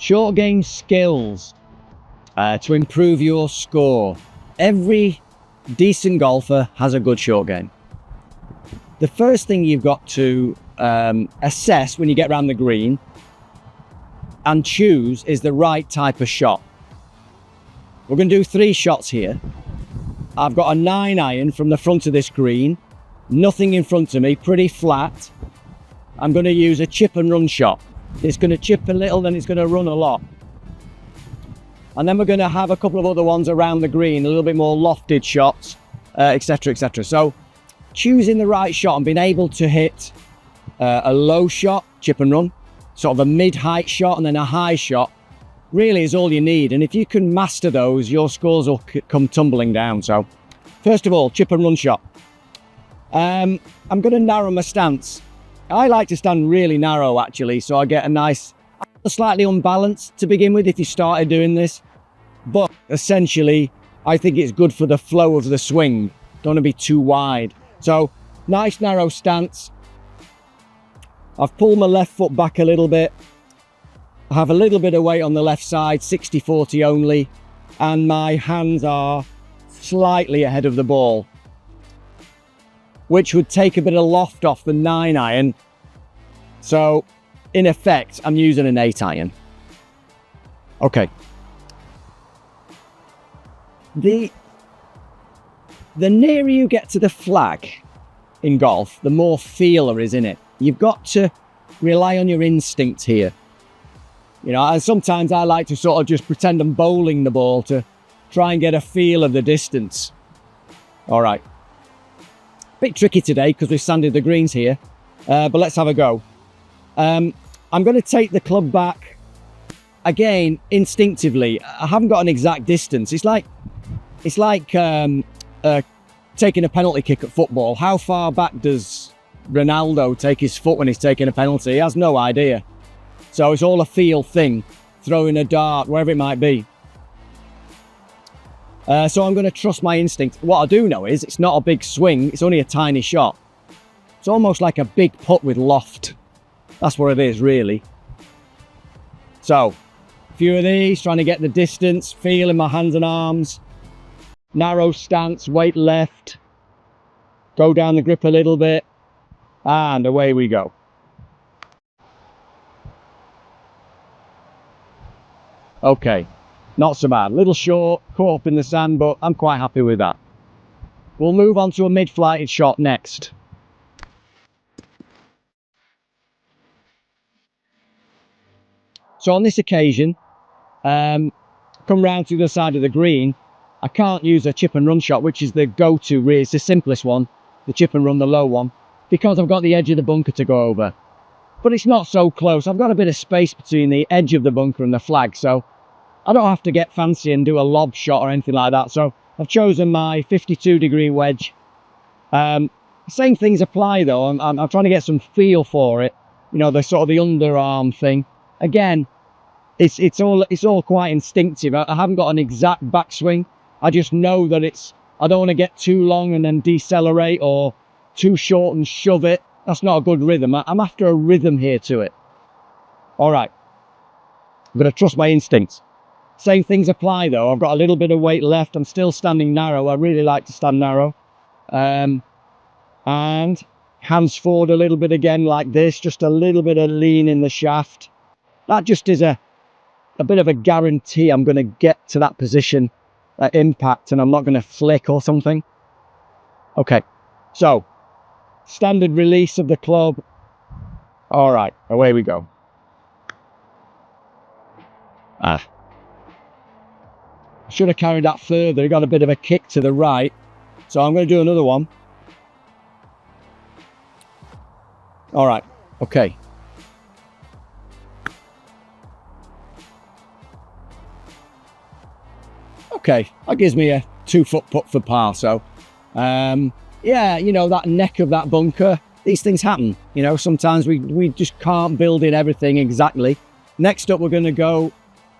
Short game skills to improve your score. Every decent golfer has a good short game. The first thing you've got to assess when you get around the green and choose is the right type of shot. We're going to do 3 shots here. I've got a 9-iron from the front of this green, nothing in front of me, pretty flat. I'm going to use a chip and run shot. It's going to chip a little, then it's going to run a lot. And then we're going to have a couple of other ones around the green, a little bit more lofted shots, etc, etc. So choosing the right shot and being able to hit a low shot, chip and run, sort of a mid-height shot and then a high shot, really is all you need. And if you can master those, your scores will come tumbling down. So first of all, chip and run shot. I'm going to narrow my stance. I like to stand really narrow actually, so I get a nice, slightly unbalanced to begin with if you started doing this. But essentially, I think it's good for the flow of the swing. Don't want to be too wide. So nice narrow stance. I've pulled my left foot back a little bit. I have a little bit of weight on the left side, 60-40 only, and my hands are slightly ahead of the ball, which would take a bit of loft off the 9-iron. So in effect, I'm using an 8-iron. Okay. The nearer you get to the flag in golf, the more feel there is in it. You've got to rely on your instinct here. You know, and sometimes I like to sort of just pretend I'm bowling the ball to try and get a feel of the distance. All right. Bit tricky today because we've sanded the greens here, but let's have a go. I'm going to take the club back, again, instinctively. I haven't got an exact distance. It's like taking a penalty kick at football. How far back does Ronaldo take his foot when he's taking a penalty? He has no idea. So it's all a feel thing, throwing a dart, wherever it might be. So I'm going to trust my instinct. What I do know is it's not a big swing, it's only a tiny shot. It's almost like a big putt with loft. That's what it is, really. So, a few of these, trying to get the distance, feel in my hands and arms. Narrow stance, weight left. Go down the grip a little bit. And away we go. Okay, not so bad. A little short, caught up in the sand, but I'm quite happy with that. We'll move on to a mid-flighted shot next. So on this occasion, come round to the side of the green. I can't use a chip and run shot, which is the go-to, really. It's the simplest one, the chip and run, the low one, because I've got the edge of the bunker to go over. But it's not so close. I've got a bit of space between the edge of the bunker and the flag, so I don't have to get fancy and do a lob shot or anything like that. So I've chosen my 52-degree wedge. Same things apply though. I'm trying to get some feel for it. You know, the sort of the underarm thing. Again, it's all quite instinctive. I haven't got an exact backswing. I just know that I don't want to get too long and then decelerate, or too short and shove it. That's not a good rhythm. I'm after a rhythm here to it. All right. I'm going to trust my instincts. Same things apply though. I've got a little bit of weight left. I'm still standing narrow. I really like to stand narrow. And hands forward a little bit again like this. Just a little bit of lean in the shaft. That just is a bit of a guarantee I'm going to get to that position at impact and I'm not going to flick or something. Okay, so standard release of the club. All right, away we go. Should have carried that further. It got a bit of a kick to the right. So I'm going to do another one. All right, okay. Okay, that gives me a 2-foot putt for par. So, yeah, you know, that neck of that bunker, these things happen. You know, sometimes we just can't build in everything exactly. Next up, we're going to go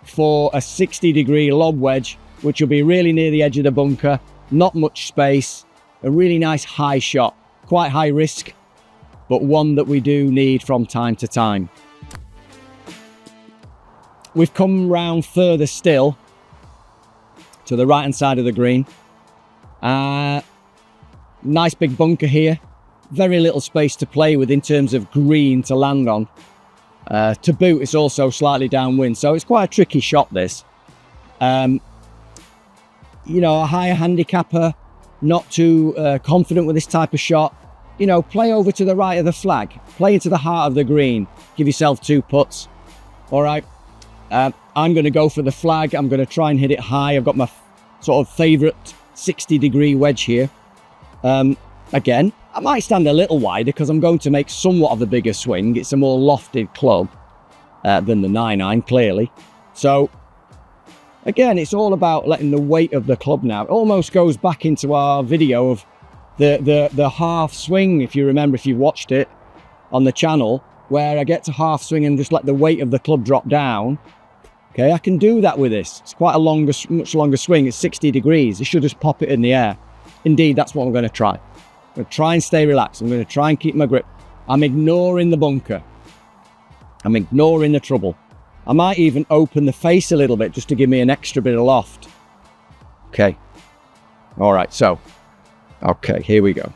for a 60-degree lob wedge, which will be really near the edge of the bunker, not much space, a really nice high shot, quite high risk, but one that we do need from time to time. we've come round further still to the right hand side of the green. Nice big bunker here. Very little space to play with in terms of green to land on. To boot, it's also slightly downwind, so it's quite a tricky shot, this. You know, a higher handicapper, not too confident with this type of shot, you know, play over to the right of the flag, play into the heart of the green, give yourself 2 putts. All right, I'm going to go for the flag. I'm going to try and hit it high. I've got my sort of favourite 60-degree wedge here. Again, I might stand a little wider because I'm going to make somewhat of a bigger swing. It's a more lofted club than the 9-iron, clearly. So, again, it's all about letting the weight of the club now. It almost goes back into our video of the half swing, if you remember, if you watched it on the channel, where I get to half swing and just let the weight of the club drop down. Okay, I can do that with this. It's quite a much longer swing. It's 60 degrees. It should just pop it in the air. Indeed, that's what I'm going to try. I'm going to try and stay relaxed. I'm going to try and keep my grip. I'm ignoring the bunker. I'm ignoring the trouble. I might even open the face a little bit just to give me an extra bit of loft. Okay. All right, so. Okay, here we go.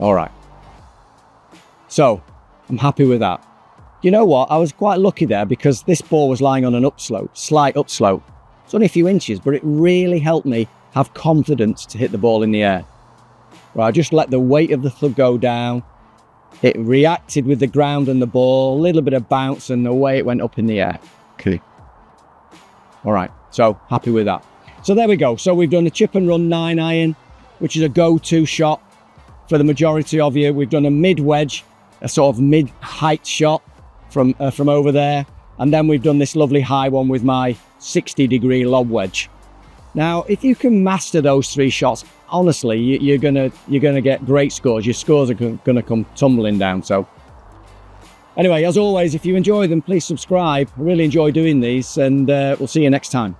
All right. So, I'm happy with that. You know what? I was quite lucky there because this ball was lying on an upslope, slight upslope. It's only a few inches, but it really helped me have confidence to hit the ball in the air. Right, I just let the weight of the club go down. It reacted with the ground and the ball, a little bit of bounce, and away it went up in the air. Okay. All right, so happy with that. So there we go. So we've done a chip and run 9-iron, which is a go-to shot for the majority of you. We've done a mid-wedge, a sort of mid-height shot from over there. And then we've done this lovely high one with my 60-degree lob wedge. Now, if you can master those 3 shots, honestly, you're gonna get great scores. Your scores are gonna come tumbling down. So anyway, as always, if you enjoy them, please subscribe. I really enjoy doing these, and we'll see you next time.